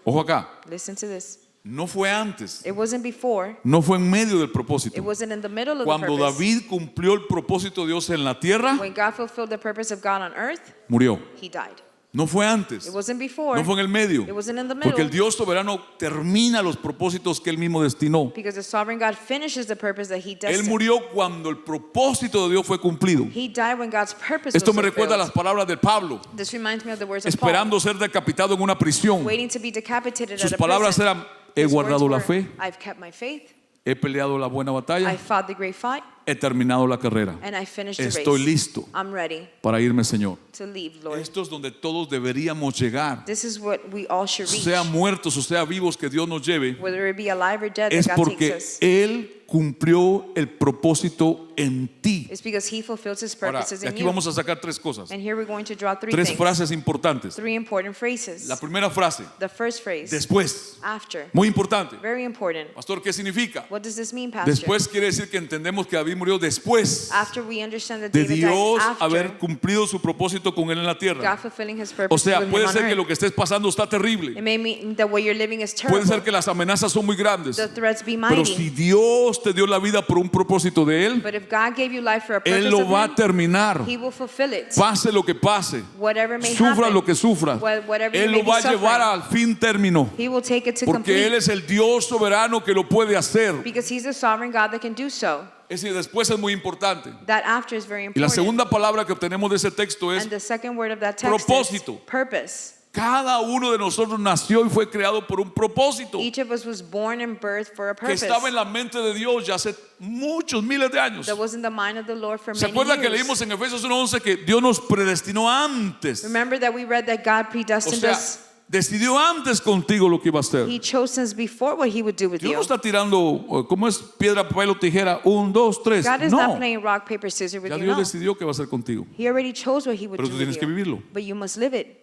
Ojo acá, Listen to this. no fue antes, It wasn't before, no fue en medio del it propósito. wasn't in the middle of the Cuando purpose. David cumplió el propósito de Dios en la tierra, When God fulfilled the purpose of God on earth, murió. he died. No fue antes, It wasn't before, no fue en el medio, it wasn't in the middle, porque el Dios soberano termina los propósitos que él mismo destinó. because the sovereign God finishes the purpose that he Él destined. murió cuando el propósito de Dios fue cumplido. He died when God's purpose Esto was me recuerda a las fulfilled. palabras de Pablo, This reminds me of the words of Paul, esperando ser decapitado en una prisión. waiting to be decapitated Sus at a palabras prison. eran: he His words guardado la were, fe, I've kept my faith, he peleado la buena I batalla, fought the great fight, he terminado la carrera. and I finished the Estoy race. listo I'm ready para irme, Señor. to leave, Lord. Esto es donde todos deberíamos llegar, This is what we all should reach. sea muertos o sea vivos, que Dios nos lleve. Whether it be alive or dead, Es that God takes porque us. Él cumplió el propósito en ti. It's because he fulfills his Ahora, purposes de in aquí you. vamos a sacar tres cosas, And here we're going to draw three tres things. frases importantes. 3 important phrases. La primera frase, The first phrase, después, after. muy importante. Very important. Pastor, ¿qué significa? What does this mean, Pastor? Después quiere decir que entendemos que David murió después After we understand that de David Dios died after haber cumplido su propósito con él en la God tierra. fulfilling his O purpose sea, with him puede on ser que earth. lo que estés pasando está It terrible. may mean that what you're living is Puede terrible. ser que las amenazas son muy grandes. The threats be Pero mighty. si Dios te dio la vida por un propósito de Él, But if God gave you life for a purpose Él lo of va a him, terminar. he will fulfill it. Pase lo que pase, Whatever may sufra happen, lo que sufra, whatever you Él may lo va a be llevar suffering, al fin término. he will take it to Porque Él complete es el Dios soberano que lo puede hacer. because he's the sovereign God that can do so. Es decir, después es muy importante. That after is very Y la important. segunda palabra que obtenemos de ese texto es: And the second word of that text propósito. is purpose. cada uno de nosotros nació y fue creado por un propósito Each of us was born and birthed for a que purpose estaba en la mente de Dios ya hace muchos miles de años. that was in the mind of the Lord for ¿Se many acuerda que years. leímos en Efesios 1:11 que Dios nos predestinó antes? Remember that we read that God O predestined sea, us. decidió antes contigo lo que iba a hacer. He chose since before what he would do with Dios you. no está tirando, ¿cómo es? Piedra, papel o tijera, 1, 2, 3. God is not No, playing rock, paper, scissors with ya you. Dios No. decidió qué va a hacer contigo. He already chose what he would Pero do tú with tienes que you. vivirlo. But you must live it.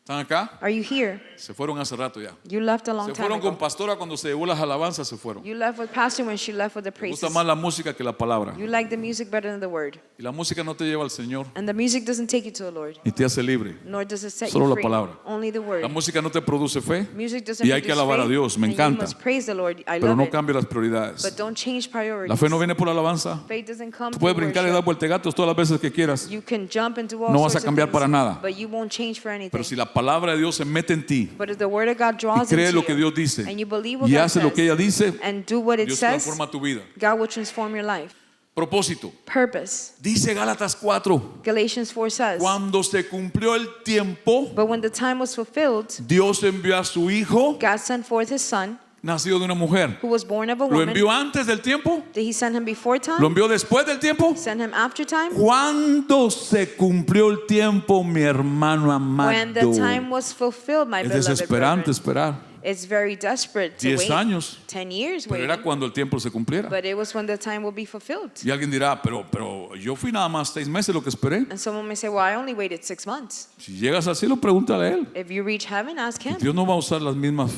¿Están acá? Are you here? Se fueron hace rato ya. You left a long Se time fueron con ago. pastora cuando se llevó las alabanzas, se fueron. You left with pastor when she left with the Me praises. gusta más la música que la palabra. You like the music better than the word. Y la música no te lleva al Señor And the music doesn't take you to the Lord. ni te hace libre. Nor does it set Solo you la free. palabra. Only the word. La música no te produce fe, Music doesn't y hay que produce alabar a faith, Dios. Me and encanta. You must praise the Lord. I pero love no it. cambie las prioridades. But don't change priorities. La fe no viene por la alabanza. Faith doesn't come Tú puedes through brincar y dar worship. vueltegatos todas las veces que quieras, You can jump and do all No vas a sorts of cambiar things, para nada. But you won't change for anything. pero si la palabra de Dios se mete en ti But if the word of God y draws cree into lo que you, Dios dice and you believe what y God hace lo says, que ella dice, and do what it Dios says, transforma tu vida. God will transform your life. Propósito. Purpose. Dice Gálatas 4, Galatians 4 says, cuando se cumplió el tiempo, but when the time was fulfilled, Dios envió a su hijo, God sent forth his son, nacido de una mujer. who was born of a ¿Lo woman. envió antes del tiempo? Did he send him before time? ¿Lo envió después del tiempo? Send him after time? ¿Cuándo se cumplió el tiempo, mi hermano amado? When the time was fulfilled, my Es beloved desesperante brethren. esperar. It's very desperate to 10 wait. años. 10 years Pero waiting. era cuando el tiempo se cumpliera. But it was when the time will be fulfilled. Y alguien dirá, pero yo fui nada más 6 meses lo que esperé. And someone may say, well, I only waited 6 months. Si llegas al cielo, pregúntale a él. If you reach heaven, ask him. Dios no va a usar las mismas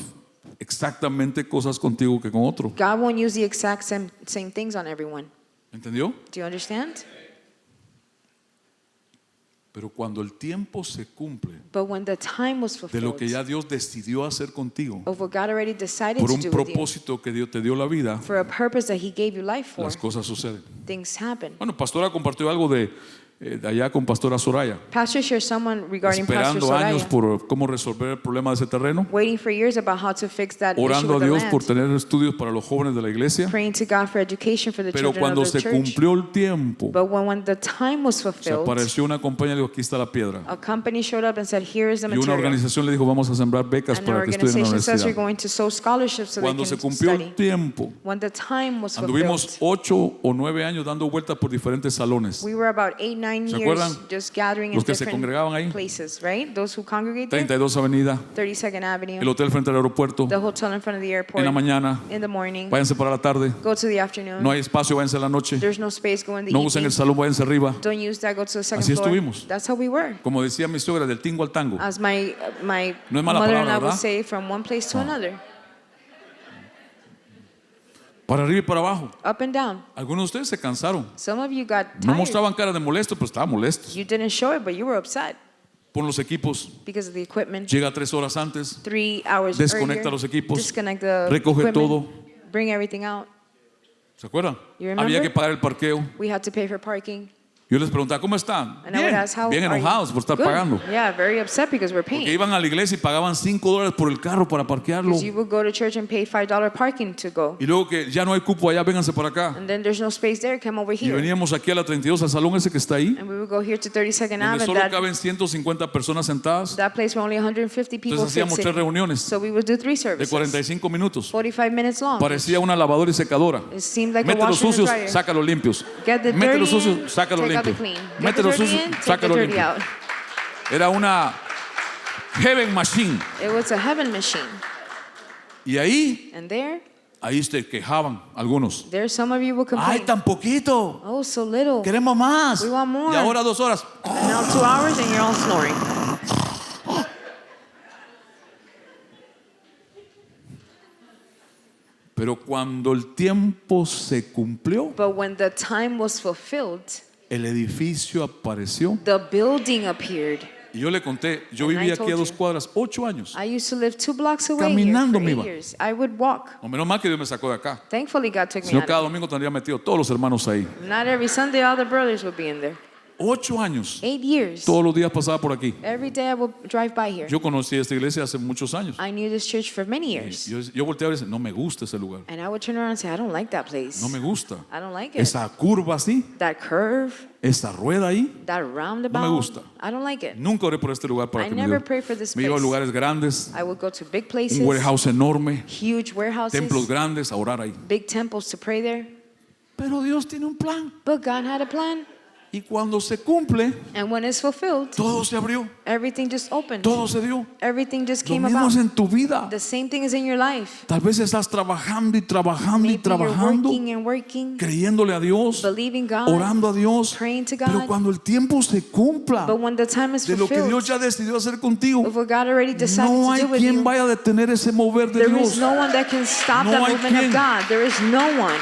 exactamente cosas contigo que con otro. God won't use the exact same things on everyone. ¿Entendió? Do you understand? Pero cuando el tiempo se cumple But when the time was de lo fulfilled, que ya Dios decidió hacer contigo, of what God already decided por to un do with you, propósito que Dios te dio la vida, for a purpose that He gave you life for, las cosas suceden. things happen. Bueno, Pastora compartió algo de allá con Pastora Soraya, Pastor shared someone regarding Pastor esperando años Soraya, por cómo resolver el problema de ese terreno, waiting for years about how to fix that issue orando a with the Dios por land, tener estudios para los jóvenes de la iglesia, praying to God for education for the pero children cuando of the se church. cumplió el tiempo, But when the time was se fulfilled, apareció una compañía y dijo, aquí está la piedra. a company showed up and said, here is the Y una material. organización le dijo, vamos a sembrar becas And an para que estudien en la organization says we're universidad. going to sow scholarships so they Cuando can se cumplió study. el tiempo, When the time was anduvimos fulfilled, 8 o 9 años dando vueltas por diferentes salones. we were about 8-9 ¿Se years acuerdan? just gathering in Los que se different congregaban ahí. places, right? Those who congregate there, 32 Avenida, 32nd el Avenue, hotel frente al aeropuerto, the hotel in front of the airport, en la mañana, in the morning, váyanse para la tarde, go to the afternoon. no hay espacio, váyanse en la noche, There's no space, go in the no usen evening. el salón, váyanse arriba. Don't use that, go to the second Así floor. estuvimos. That's how we were. Como decía mi suegra, del tingo al tango. As my No es mala mother-in-law palabra, would ¿verdad? say, from one place to another, Para arriba y para abajo. up and down. Algunos de ustedes se cansaron. Some of you got No tired. mostraban cara de molesto, pero estaban molestos. You didn't show it, but you were upset Pon los equipos, because of the equipment. llega 3 horas antes, 3 hours desconecta earlier, los equipos, disconnect the recoge equipment, todo. bring everything out. ¿se acuerdan? You remember? Había que pagar el parqueo. We had to pay for parking. Yo les preguntaba, ¿cómo están? And I would Bien, ask, how bien are you? enojados por estar Good. pagando. Yeah, very upset because we're Porque paying. iban a la iglesia y pagaban $5 por el carro para parquearlo. Because you would go to church and pay $5 parking to go. Y luego que ya no hay cupo allá, vénganse para acá. And then there's no space there, come over Y here. veníamos aquí a la 32, al salón ese que está ahí, And we would go here to 32nd donde Avenue. solo That, caben 150 personas sentadas. that place where only 150 people Entonces fit hacíamos 3 in. reuniones So we would do 3 de services. 45 minutos. 45 minutes long. Parecía una lavadora y secadora. It seemed like a Mete los washer and sucios, dryer. saca los limpios. Get the Mete los dirty in, sucios, saca los take out the limpios. clean. Get Mete the los dirty sucios, in, take saca the los dirty limpios. out. Era una heaven machine. It was a heaven machine. Y And there se quejaban algunos. some of you will Ay, complain. tan poquito. Oh, so little. Queremos más. We want more. Y ahora 2 horas. And now 2 hours and you're all snoring. Pero cuando el tiempo se cumplió, But when the time was fulfilled, el edificio apareció. the building appeared. Y yo le conté, yo And I vivía aquí a told 2 you. cuadras, 8 años. I used to live 2 blocks away here Caminando for me 8 iba. years. I would walk. O menos mal que Dios me sacó de acá. Thankfully, God took Si me no, out cada of domingo tendría metido todos los hermanos ahí. it. Not every Sunday, all the brothers would be in there. 8 años. 8 years. Todos los días pasaba por aquí. Every day I would drive by here. Yo conocí esta iglesia hace muchos años. I knew this church for many years. Yo volteaba y decía, no me gusta ese lugar. And I would turn around and say, I don't like that place. No me gusta. I don't like it. Esa curva así, That curve, esa rueda ahí. that roundabout. No me gusta. I don't like it. Nunca oré por este lugar para I que me never dio. prayed for this Me iba a place. lugares grandes, I would go to big places, un warehouse enorme, huge warehouses, templos grandes, a orar ahí. big temples to pray there. Pero Dios tiene un plan. But God had a plan. Y cuando se cumple, And when it's fulfilled, todo se abrió, everything just opened. todo se dio. Everything just Lo came mismo about. es en tu vida. The same thing is in your life. Tal vez estás trabajando y trabajando y Maybe you're trabajando, working and working, creyéndole a Dios, believing God, orando a Dios. praying to Pero God. cuando el tiempo se cumpla But when the time is de lo que fulfilled, Dios ya decidió hacer contigo, of what God already decided no to hay do with quien you, vaya a detener ese mover de there is Dios. no one that can stop No that hay movement quien. of God. There is no one.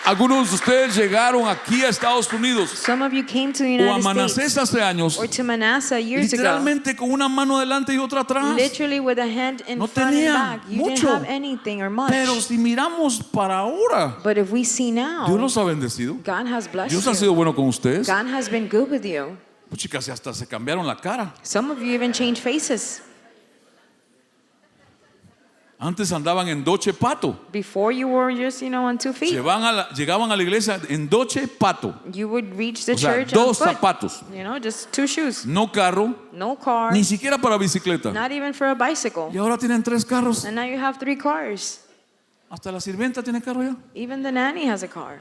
Algunos de ustedes llegaron aquí a Estados Unidos Some of you came to the o a United Manasés States hace años, or to Manasseh years ago, literalmente con una mano adelante y otra atrás. literally with a hand in No front and tenía back. You mucho. didn't have anything or much. Pero si miramos para ahora, But if we see now, Dios los ha bendecido. God has blessed Dios ha you. sido bueno con ustedes. God has been good with you. Pues chicas, hasta se cambiaron la cara. Some of you even changed faces. Antes andaban en Doche Pato. Before you were just, on 2 feet. Llegaban a la iglesia en Doche Pato. You would reach the O sea, church on dos foot. zapatos. Just 2 shoes. No carro, No car. ni siquiera para bicicleta. Not even for a bicycle. Y ahora tienen 3 carros. And now you have 3 cars. Hasta la sirvienta tiene carro ya. Even the nanny has a car.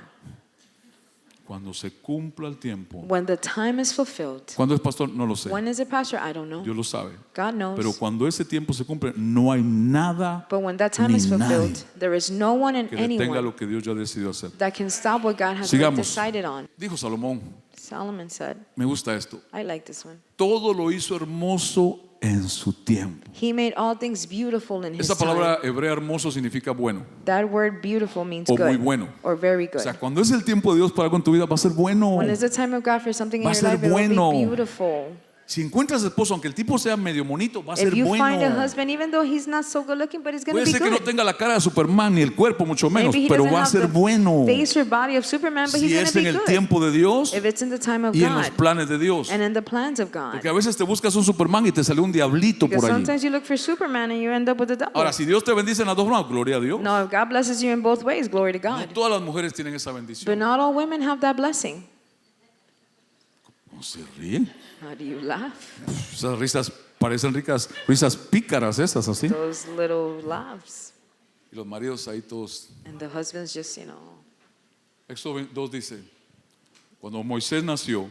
Cuando se cumpla el tiempo. When the time is fulfilled. ¿Cuándo es pastor? No lo sé. When is it, Pastor? I don't know. Dios lo sabe. God knows. Pero cuando ese tiempo se cumple, no hay nada But when that time ni is fulfilled, nadie there is no one and que detenga anyone lo que Dios ya decidió hacer. that can stop what God has Sigamos. decided on. Dijo Salomón, Solomon said, Me gusta esto. I like this one. Todo lo hizo hermoso en su tiempo. He made all things beautiful in his Esa palabra time. hebrea hermoso significa bueno. That word beautiful means O good muy bueno. or very O good. sea, cuando es el tiempo de Dios para algo en tu vida, va a ser bueno. When is the time of God for something in Va a your ser life, it bueno. will be beautiful. Si encuentras esposo, aunque el tipo sea medio monito, va a ser If you bueno. find a husband, even though he's not so good looking, but he's going Puede to be ser que no good. tenga la cara de Superman ni el cuerpo, mucho menos, Maybe he pero doesn't va a have ser the bueno. face or body of Superman, but he's Si going es to en be el good. tiempo de Dios If it's in the time of y en los God planes de Dios. and in the plans of God. Porque a veces te buscas un Superman y te sale un diablito Because por allí. sometimes you look for Superman and you end up with a devil. Ahora, si Dios te bendice en las dos formas, gloria a Dios. No, if God blesses you in both ways, glory to No God. todas las mujeres tienen esa But bendición. not all women have that blessing. ¿Cómo se ríen? How do you laugh? Esas risas parecen risas pícaras esas así. Those little laughs. Y los maridos ahí todos. And the husbands just, Éxodo 2 dice, cuando Moisés nació,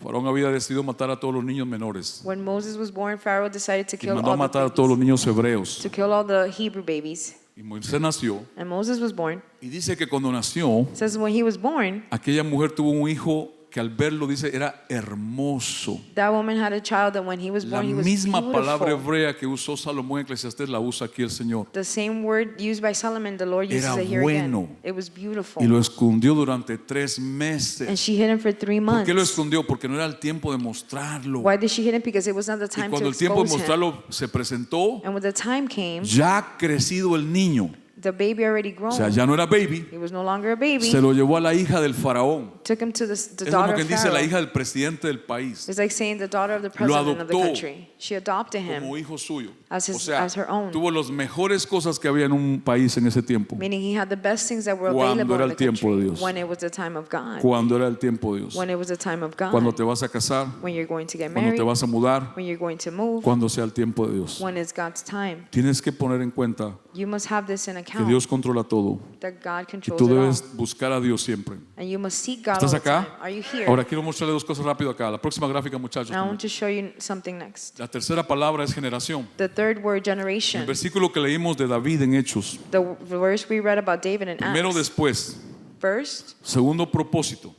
Faraón había decidido matar a todos los niños menores when Moses was born, Pharaoh decided to y kill mandó a all the matar a todos los babies, niños hebreos. to kill all the Hebrew babies. Y Moisés nació And Moses was born. y dice que cuando nació, It says when he was born, aquella mujer tuvo un hijo que al verlo dice era hermoso. that woman had a child that when he was La born, he was misma palabra beautiful. hebrea que usó Salomón en Eclesiastés la usa aquí el Señor. The same word used by Solomon, the Lord uses Era it here bueno. again. It was beautiful. Y lo escondió durante 3 And meses. she hid him for 3 ¿Por months. qué lo escondió? Porque no era el tiempo de mostrarlo. Why did she hid him? Because it was not the Y time to cuando el tiempo de expose him. mostrarlo se presentó, And when the time came, ya crecido el niño, the baby already o grown. sea, ya no era baby, He was no longer a baby. se lo llevó a la hija del faraón. Took him to the Es como daughter quien of dice la Pharaoh. hija del presidente del país, It's like saying the daughter of the president of the adoptó country. She adopted como him, hijo suyo. as his- O sea, as her own. tuvo las mejores cosas que había en un país en ese tiempo, meaning he had the best things that were Cuando available era in el the tiempo de country Dios. when it was the time of God. cuando era el tiempo de Dios. When it was the time of God. Cuando te vas a casar, When you're going to get cuando married. te vas a mudar, When you're going to move. cuando sea el tiempo de Dios. When it's God's time. Tienes que poner en cuenta You must have this in que account. Dios controla todo. That God Y controls tú it all. debes buscar a Dios siempre. And you must seek God all ¿Estás the acá? time. Are you here? Ahora quiero mostrarle dos cosas rápido acá. La próxima gráfica, muchachos. I want to show you something next. La tercera palabra es generación. The third word, El generation. versículo que leímos de David en Hechos. The verse we read about David in Primero, Acts. después. First, Segundo, propósito.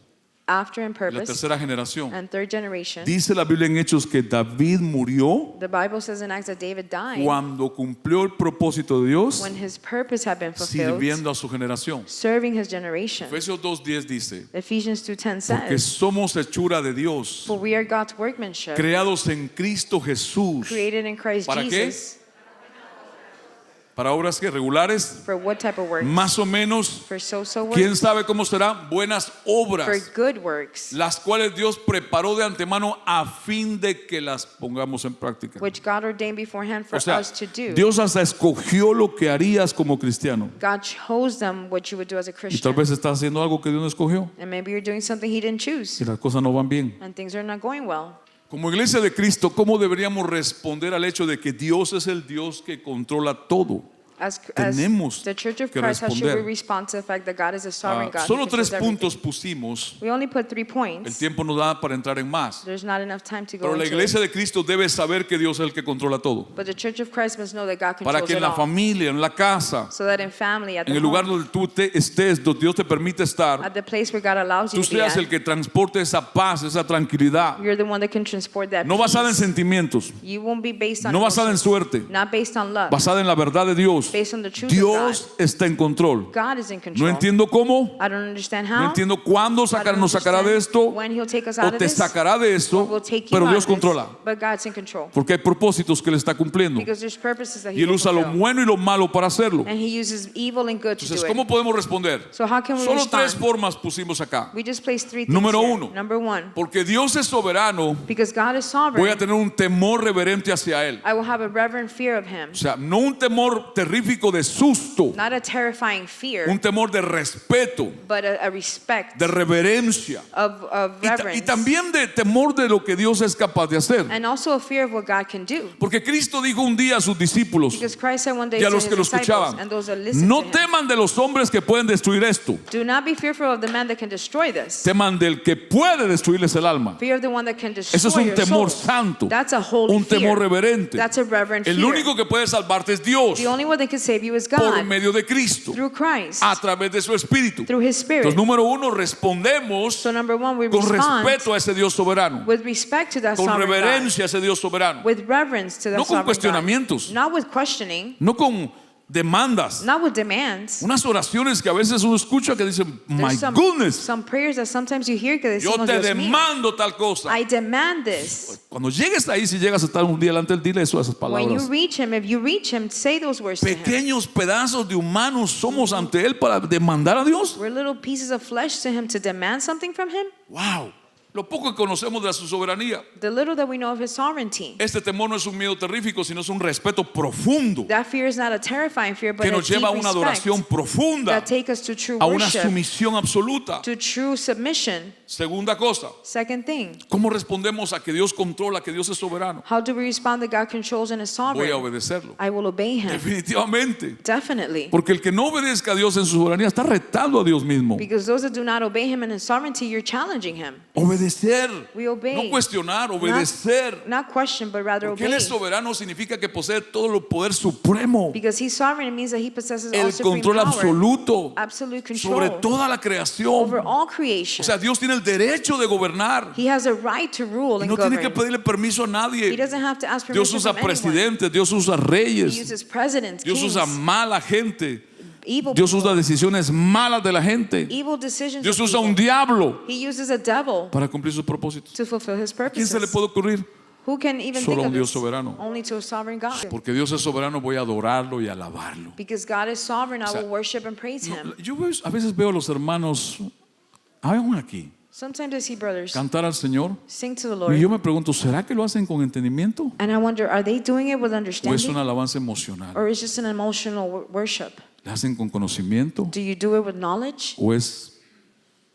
after and Y la purpose. tercera generación. And third generation. Dice la Biblia en Hechos que David murió The Bible says in Acts that David died cuando cumplió el propósito de Dios, when his purpose had been fulfilled, sirviendo a su generación. serving his generation. Efesios 2:10 dice, Ephesians 2:10 porque says, somos hechura de Dios, for we are God's workmanship, creados en Cristo Jesús. created in Christ ¿Para qué? Jesus. Para obras que regulares, For what type of work? más o menos, For so work? quién sabe cómo serán, buenas For obras, good works, las cuales Dios preparó de antemano a fin de que las pongamos en práctica. which God ordained beforehand for O sea, us to do. Dios hasta escogió lo que harías como cristiano. God chose them what you would do as a Y tal Christian. vez estás haciendo algo que Dios no escogió And maybe you're doing something he didn't choose. y las cosas no van bien. And things are not going well. Como iglesia de Cristo, ¿cómo deberíamos responder al hecho de que Dios es el Dios que controla todo? As Tenemos the Church of que Christ, how should responder. we respond to the fact that God is a sovereign God? Solo who controls 3 everything? puntos pusimos. We only put 3 El points. tiempo no da para entrar en más. There's not enough time to go Pero la into iglesia it. de Cristo debe saber que Dios es el que controla todo. But the Church of Christ must know that God Para controls que en it la all. familia, en la casa, So that in family, at en the el lugar home, donde tú estés, donde Dios te permite estar, at the place where God allows you tú to be seas at, el que transporte esa paz, esa tranquilidad. you're the one that can transport that No basada en peace. sentimientos, You won't be based on no basada en emotions, suerte, not based on love, basada en la verdad de Dios. based on the truth of Dios está en control. God. God is in No control. entiendo cómo, I don't understand no how. entiendo cuándo I don't nos sacará de understand esto when he'll take us o out of te this, sacará de or esto, will take you pero out Dios of this, controla. but God's in control. Porque hay propósitos que Él está cumpliendo Because there's purposes that y he Él will usa lo fulfill. bueno y lo malo para hacerlo. And he uses evil and good to Entonces, do ¿cómo it. podemos responder? So how can we Solo respond? 3 formas pusimos acá. We just placed 3 things Número here. 1. Number 1, Porque Dios es soberano, because God is voy a sovereign, tener un temor reverente hacia Él. I will have a reverent fear of him. O sea, no un temor terrífico de susto, Not a terrifying fear, un temor de respeto, but a respect de reverencia of reverence. y también de temor de lo que Dios es capaz de hacer. And also a fear of what God can do. Porque Cristo dijo un día a sus discípulos Because Christ said one day y a to los his que lo disciples escuchaban, and those that listen no to him, teman de los hombres que pueden destruir esto, do not be fearful of the man that can destroy this. teman del que puede destruirles el alma. Fear of the one that can destroy Eso es un your temor soul. santo, That's a holy un temor fear. reverente. That's a reverent El fear. único que puede salvarte es Dios. The only one that can save you is por God, medio de Cristo, through Christ, a través de su Espíritu. through His Spirit. Entonces, número uno, respondemos So number one, we con respond respeto a ese Dios soberano, with respect to that con sovereign God, reverencia a ese Dios soberano, with reverence to that no con sovereign cuestionamientos, God, not with questioning, no con demandas. not with demands. Unas oraciones que a veces uno escucha que dicen, my There's goodness, some prayers that sometimes you hear que yo decimos, te Dios mío, demando tal cosa. I demand this. Cuando llegues ahí, si llegas a estar un día delante, dile eso, esas When you palabras. reach Him, if you reach Him, say those words to Him. Pequeños pedazos de humanos somos ante Él para demandar a Dios. We're little pieces of flesh to Him to demand something from Him. Wow, lo poco que conocemos de su soberanía. The little that we know of His sovereignty. Este temor no es un miedo terrífico, sino es un respeto profundo That fear is not a terrifying fear, but que a nos deep lleva a una adoración respect profunda, that take us to true a una worship, sumisión absoluta. to true submission. Segunda cosa, Second thing, ¿cómo respondemos a que Dios controla, que Dios es soberano? how do we respond that God controls and is Voy a sovereign? obedecerlo. I will obey Him. Definitivamente. Definitely. Porque el que no obedezca a Dios en su soberanía está retando a Dios mismo. Because those that do not obey Him in His sovereignty, you're challenging Him. Obedecer. We obey. No cuestionar, obedecer. Not question, but rather Porque Él obey. es soberano significa que posee todo el poder supremo, Because He's sovereign, it means that He possesses all el supreme control power, absoluto absolute sobre control toda la creación. over all O creation. sea, Dios tiene el derecho de gobernar He has a right to rule y and no tiene que govern. pedirle permiso a He nadie. doesn't have to ask Dios permission usa from anyone. presidentes, Dios usa He reyes, uses presidents, Dios kings, usa mala gente, evil Dios people, usa decisiones malas de la gente, evil decisions Dios of usa people. un diablo He uses a devil para cumplir sus propósitos. to fulfill His ¿A quién se le purposes. puede ocurrir? Who can even Solo think un of Dios this? soberano. Only to a sovereign God. Porque Dios es soberano, voy a adorarlo y alabarlo. Because God is sovereign, I sea, will worship and praise Him. Yo a veces veo a los hermanos, aún aquí, Sometimes I see brothers cantar al Señor sing to the y Lord, yo me pregunto, ¿será que lo hacen con entendimiento? and I wonder, are they doing it with ¿O es understanding, una alabanza emocional? or is just an emotional worship? ¿La hacen con conocimiento? Do you do it with knowledge, ¿O es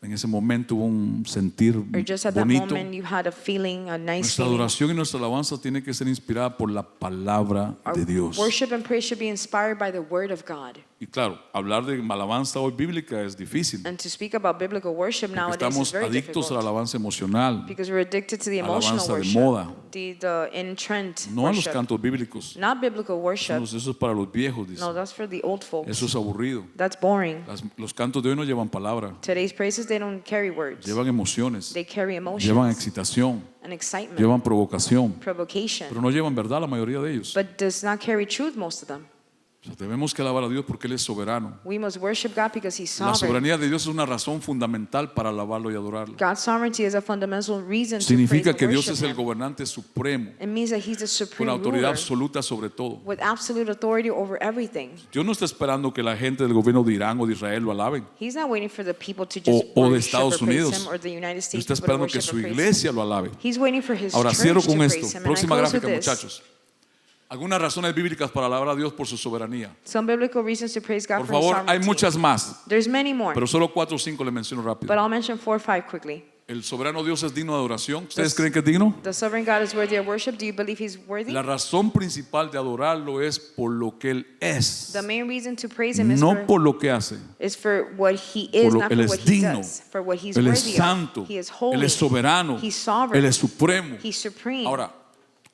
en ese momento hubo un sentir or just at that bonito? moment you had a feeling, a nice Nuestra feeling? adoración y nuestra alabanza tiene que ser inspirada por la palabra Our de Dios. worship and praise should be inspired by the Word of God. Y claro, hablar de alabanza hoy bíblica es difícil. And to speak about biblical worship Porque nowadays is estamos very adictos a la difficult. alabanza emocional, Because we're addicted to the emotional alabanza de worship, moda. the in-trend no a los worship. cantos bíblicos. Not biblical worship. Eso es para los viejos, dice. No, that's for the old folks. Eso es aburrido. That's boring. Los cantos de hoy no llevan palabra, Today's praises, they don't carry words. llevan emociones, They carry llevan emotions excitación, and excitement, llevan provocación, provocation, pero no llevan verdad la mayoría de ellos. but does not carry truth, most of them. O sea, debemos que alabar a Dios porque Él es soberano. We must worship God because He's La sovereign. soberanía de Dios es una razón fundamental para alabarlo y adorarlo. God's sovereignty is a fundamental reason to praise Significa and que Dios worship es el Him. gobernante supremo, It means that He's the con supreme autoridad ruler absoluta sobre todo. with absolute authority over everything. Dios no está esperando que la gente del gobierno de Irán o de Israel lo alaben. He's not waiting for the people to just O de worship Estados or praise Unidos. Him, or the United Dios States está people to esperando que worship su and praise Him. iglesia lo alabe. He's waiting for His Ahora church cierro to con praise esto. Him. And I Próxima close with gráfica, this. muchachos. Algunas razones bíblicas para alabar a Dios por su soberanía. Some biblical reasons to praise God Por for His favor, hay sovereignty. muchas más, There's many more, pero solo 4 o 5 le menciono rápido. but I'll mention 4 or 5 quickly. El soberano Dios es digno de adoración. ¿Ustedes Yes. creen que es digno? The sovereign God is worthy of worship. Do you believe He's worthy? La razón principal de adorarlo es por lo que Él es, The main reason to praise Him no por lo que hace. is for what He is, Por lo not Él for es what He digno, does, for what He's Él es worthy santo, of. He is holy. Él es soberano, He's sovereign. Él es supremo. He's supreme. Ahora,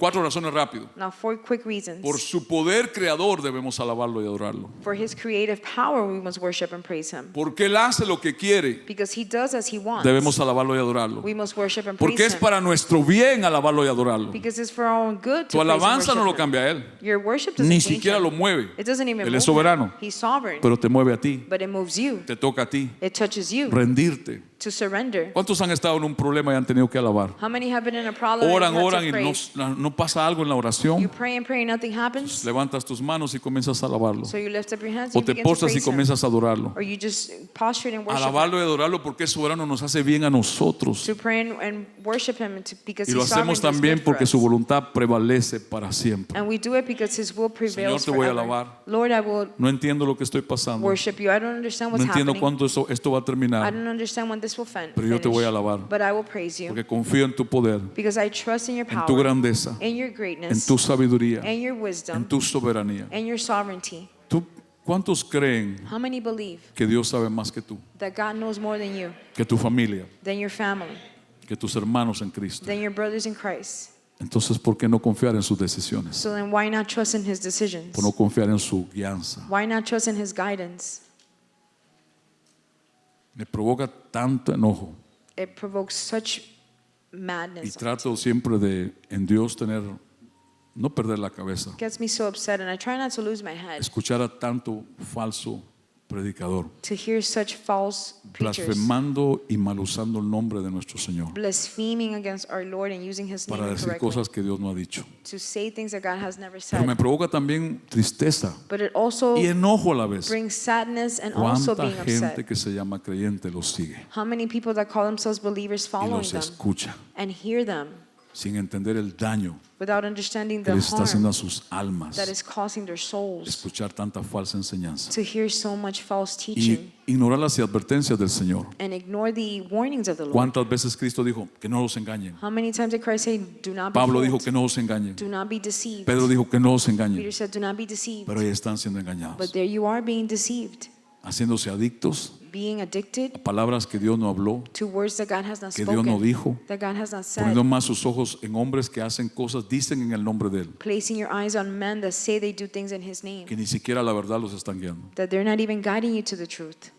4 razones rápido. Now, 4 quick reasons. Por su poder creador debemos alabarlo y adorarlo. For His creative power, we must worship and praise Him. Porque Él hace lo que quiere, Because He does as He wants. debemos alabarlo y adorarlo. We must worship and praise Porque es Him. para nuestro bien alabarlo y adorarlo. Because it's for our own good Tu to praise and alabanza no lo worship Him. cambia a Él, Your worship doesn't ni change siquiera Him. lo mueve. It doesn't even Él move es soberano, Him. He's sovereign. pero te mueve a ti, But it moves you. te toca a ti, It touches you rendirte. to surrender. ¿Cuántos han estado en un problema y han tenido que alabar? How many have been in a problem and Oran, you have oran to y praise? no pasa algo en la You oración. pray and pray and nothing happens. Levantas tus manos y comienzas a alabarlo. So you lift up your hands O and te you begin to postras y praise Him. comienzas a adorarlo. Or you just prostrate and worship Him. Alabarlo y adorarlo porque es soberano nos hace bien a nosotros. To pray and worship Him because Y lo He's sovereign hacemos is también good for porque us. su voluntad prevalece para siempre. And we do it because His will prevails Señor, te voy a forever. alabar. Lord, I will No entiendo lo que estoy pasando. worship You. I don't understand No what's entiendo happening. cuándo esto va a I terminar. don't understand when this will Pero yo te voy a finish. alabar. But I will praise You Porque confío en tu poder, because I trust in Your en tu power, grandeza, in Your en greatness, tu sabiduría, and Your en wisdom, tu soberanía. and Your sovereignty. ¿Cuántos creen How many believe que Dios sabe más que tú, that God knows more than you, que tu familia, than your family, que tus hermanos en Cristo? than your brothers in Christ? Entonces, ¿por qué no confiar en sus decisiones? So then why not trust in his decisions? ¿Por no confiar en su guianza? Why not trust in his guidance? Me provoca tanto enojo It provokes such y madness. trato siempre de en Dios no perder la cabeza, Gets me so upset, and I try not to lose my head. escuchar a tanto falso predicador, To hear such false preachers blasfemando y mal usando el nombre de nuestro Señor blaspheming against our Lord and using his para name decir incorrectly. cosas que Dios no ha dicho. To say things that God has never Pero me said. provoca también tristeza But it also y enojo a la vez. brings sadness and also ¿Cuánta being gente upset. que se llama creyente los sigue How many people that call themselves believers y following los them escucha and hear them sin entender el daño without understanding que the les está haciendo a harm sus almas that is causing their souls escuchar tanta falsa enseñanza to hear so much false y teaching ignorar las advertencias del Señor? and ignore the warnings of the Lord? ¿Cuántas veces Cristo dijo que no los engañen? How many times did Christ say, do not be Pablo dijo fooled, que no los engañen. do not be deceived? Pedro dijo que no los engañen. Peter said, do not be deceived. Pero ahí están siendo But engañados, there you are being deceived, haciéndose adictos being addicted a palabras que Dios no habló, to words that God has not que Dios no spoken, dijo, that God has not poniendo said, más sus ojos en hombres que hacen cosas, dicen en el nombre de Él, placing your eyes on men that say they do things in his name, que ni siquiera la verdad los están guiando. that they're not even guiding you to the truth.